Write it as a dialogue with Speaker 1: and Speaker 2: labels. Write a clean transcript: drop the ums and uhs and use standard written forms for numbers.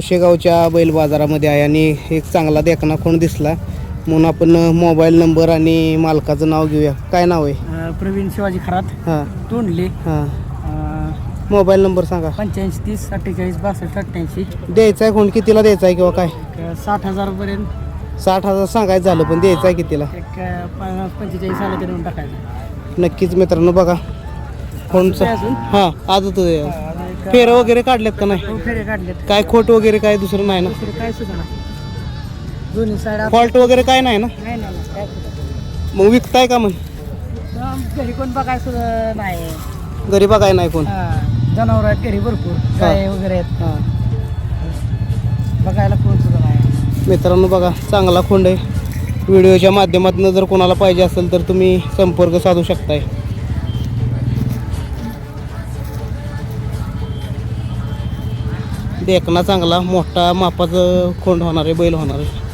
Speaker 1: पुशेगावच्या बैल बाजारामध्ये आहे आणि एक चांगला देखणा खोंड दिसला म्हणून आपण मोबाईल नंबर आणि मालकाचं नाव घेऊया. काय नाव आहे?
Speaker 2: प्रवीण शिवाजी खरात
Speaker 1: हां
Speaker 2: तोंडले.
Speaker 1: हां. मोबाईल नंबर सांगा.
Speaker 2: 85 30 48 62 88.
Speaker 1: द्यायचा आहे खोंड कितीला द्यायचा आहे किंवा काय?
Speaker 2: 60,000 पर्यंत.
Speaker 1: 60,000 सांगायचं झालं पण द्यायचं आहे कितीला?
Speaker 2: एक 45 आलं तरी टाकायचं.
Speaker 1: नक्कीच मित्रांनो बघा खोंडचं. हां आजच फेरं वगैरे काढलेत का नाही?
Speaker 2: फेरे काढलेत.
Speaker 1: काय खोट वगैरे काय दुसरं नाही ना?
Speaker 2: दुसरं काय सुद्धा नाही. दोन्ही साईड
Speaker 1: फॉल्ट वगैरे काय नाही ना?
Speaker 2: नाही काय सुद्धा
Speaker 1: मग विकताय का मग?
Speaker 2: घरी कोण बघाय सुद्धा नाही.
Speaker 1: घरी बघाय नाही कोण?
Speaker 2: जनावर आहेत घरी भरपूर गाय वगैरे आहेत.
Speaker 1: हां
Speaker 2: बघायला कोण सुद्धा नाही.
Speaker 1: मित्रांनो बघा चांगला खोंड आहे. व्हिडिओच्या माध्यमातून जर कोणाला पाहिजे असेल तर तुम्ही संपर्क साधू शकताय. देखना चांगला मोठा मापाचं खोंड होणार आहे, बैल होणार आहे.